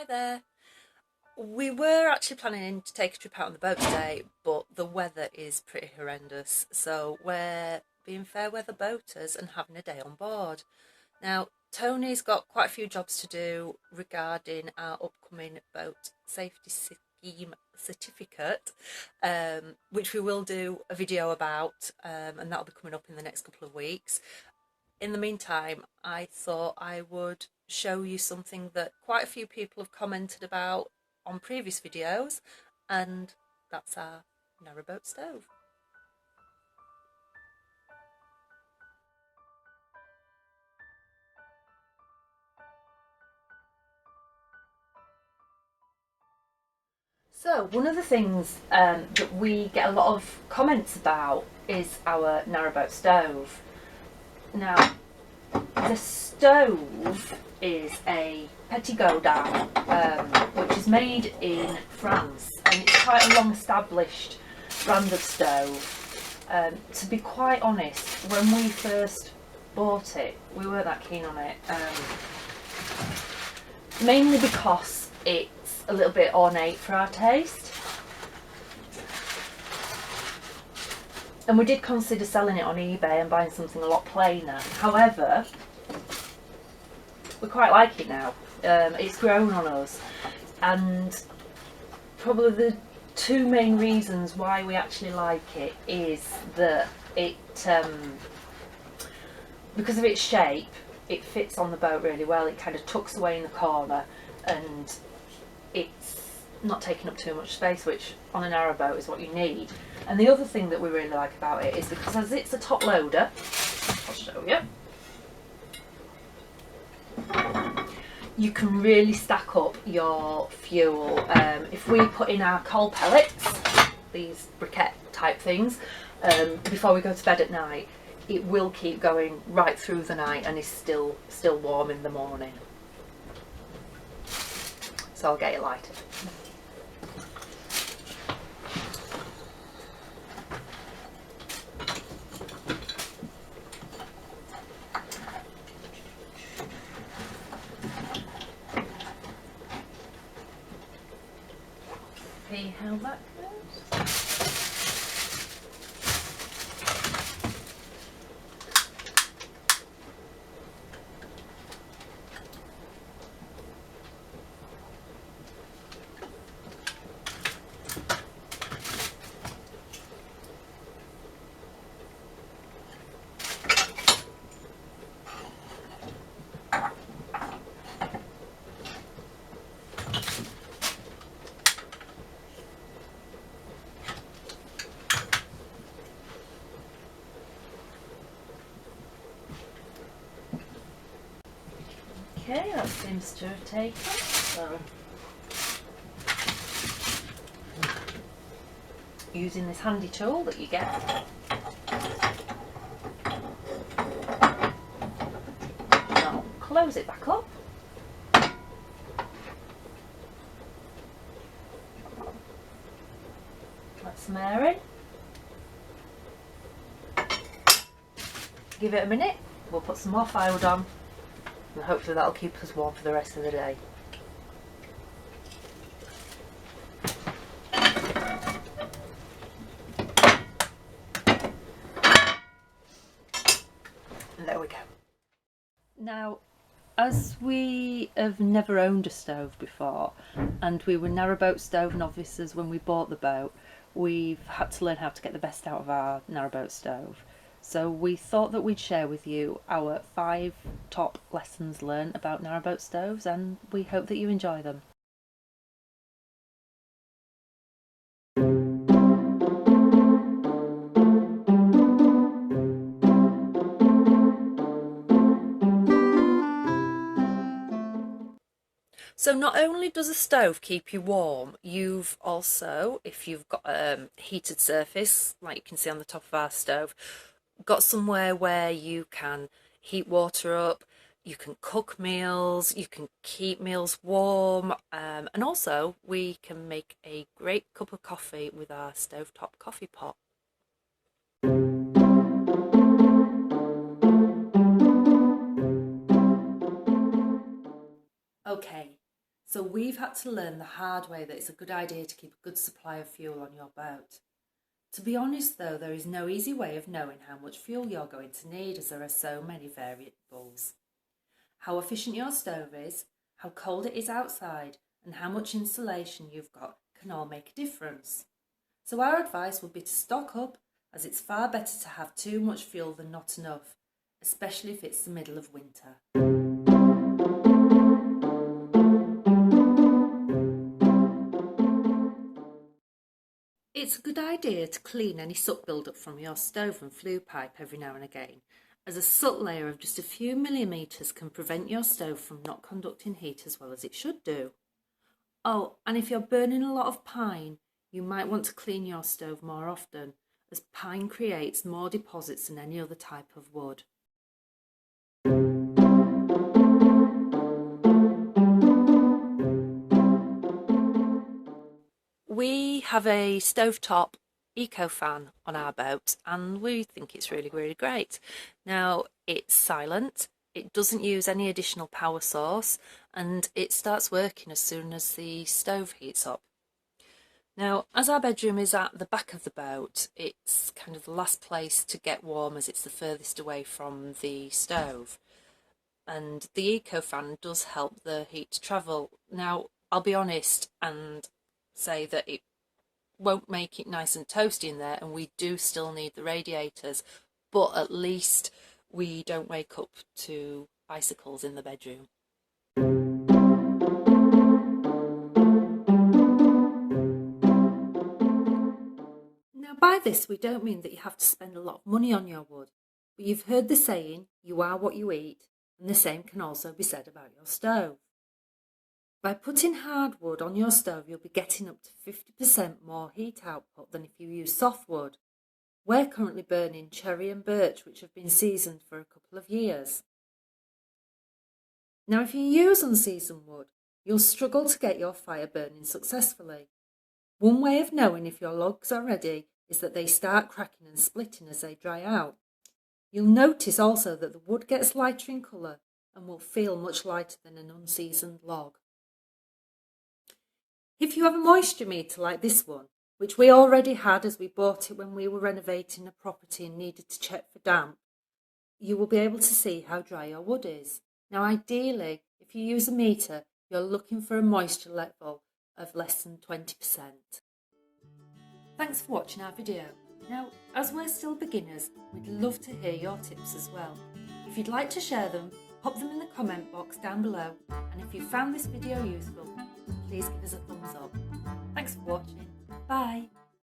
Hi there. We were actually planning to take a trip out on the boat today, but the weather is pretty horrendous, so we're being fair weather boaters and having a day on board. Now, Tony's got quite a few jobs to do regarding our upcoming boat safety scheme certificate, which we will do a video about, and that'll be coming up in the next couple of weeks. In the meantime, I thought I would show you something that quite a few people have commented about on previous videos, and that's our narrowboat stove. So one of the things that we get a lot of comments about is our narrowboat stove. Now, the stove is a Petit Godin, which is made in France, and it's quite a long established brand of stove. To be quite honest, when we first bought it, we weren't that keen on it, mainly because it's a little bit ornate for our taste. And we did consider selling it on eBay and buying something a lot plainer. However, we quite like it now. It's grown on us, and probably the two main reasons why we actually like it is that it, because of its shape, it fits on the boat really well. It kind of tucks away in the corner, and it's not taking up too much space, which on a narrowboat is what you need. And the other thing that we really like about it is because as it's a top loader, I'll show you, you can really stack up your fuel. If we put in our coal pellets, these briquette type things, before we go to bed at night, it will keep going right through the night and is still warm in the morning. So I'll get it lighted. See how that goes. Okay, that seems to have taken. So, using this handy tool that you get, I'll close it back up. Let some air in. Give it a minute. We'll put some more firewood on, and hopefully that'll keep us warm for the rest of the day. And there we go. Now, as we have never owned a stove before, and we were narrowboat stove novices when we bought the boat, we've had to learn how to get the best out of our narrowboat stove. So we thought that we'd share with you our 5 top lessons learned about narrowboat stoves, and we hope that you enjoy them. So not only does a stove keep you warm, you've also, if you've got a heated surface, like you can see on the top of our stove, got somewhere where you can heat water up, you can cook meals, you can keep meals warm, and also we can make a great cup of coffee with our stovetop coffee pot. Okay, So we've had to learn the hard way that it's a good idea to keep a good supply of fuel on your boat. To be honest though, there is no easy way of knowing how much fuel you're going to need, as there are so many variables. How efficient your stove is, how cold it is outside, and how much insulation you've got can all make a difference. So our advice would be to stock up, as it's far better to have too much fuel than not enough, especially if it's the middle of winter. It's a good idea to clean any soot build-up from your stove and flue pipe every now and again, as a soot layer of just a few millimetres can prevent your stove from not conducting heat as well as it should do. Oh, and if you're burning a lot of pine, you might want to clean your stove more often, as pine creates more deposits than any other type of wood. We have a stovetop eco fan on our boat and we think it's really great. Now it's silent, it doesn't use any additional power source, and it starts working as soon as the stove heats up. Now, as our bedroom is at the back of the boat, it's kind of the last place to get warm as it's the furthest away from the stove. And the eco fan does help the heat to travel. Now, I'll be honest and say that it won't make it nice and toasty in there, and we do still need the radiators, but at least we don't wake up to icicles in the bedroom. Now by this we don't mean that you have to spend a lot of money on your wood, but you've heard the saying, you are what you eat, and the same can also be said about your stove. By putting hardwood on your stove, you'll be getting up to 50% more heat output than if you use softwood. We're currently burning cherry and birch, which have been seasoned for a couple of years. Now, if you use unseasoned wood, you'll struggle to get your fire burning successfully. One way of knowing if your logs are ready is that they start cracking and splitting as they dry out. You'll notice also that the wood gets lighter in colour and will feel much lighter than an unseasoned log. If you have a moisture meter like this one, which we already had as we bought it when we were renovating a property and needed to check for damp, you will be able to see how dry your wood is. Now ideally, if you use a meter, you're looking for a moisture level of less than 20%. Thanks for watching our video. Now, as we're still beginners, we'd love to hear your tips as well. If you'd like to share them, pop them in the comment box down below, and if you found this video useful, please give us a thumbs up. Thanks for watching. Bye.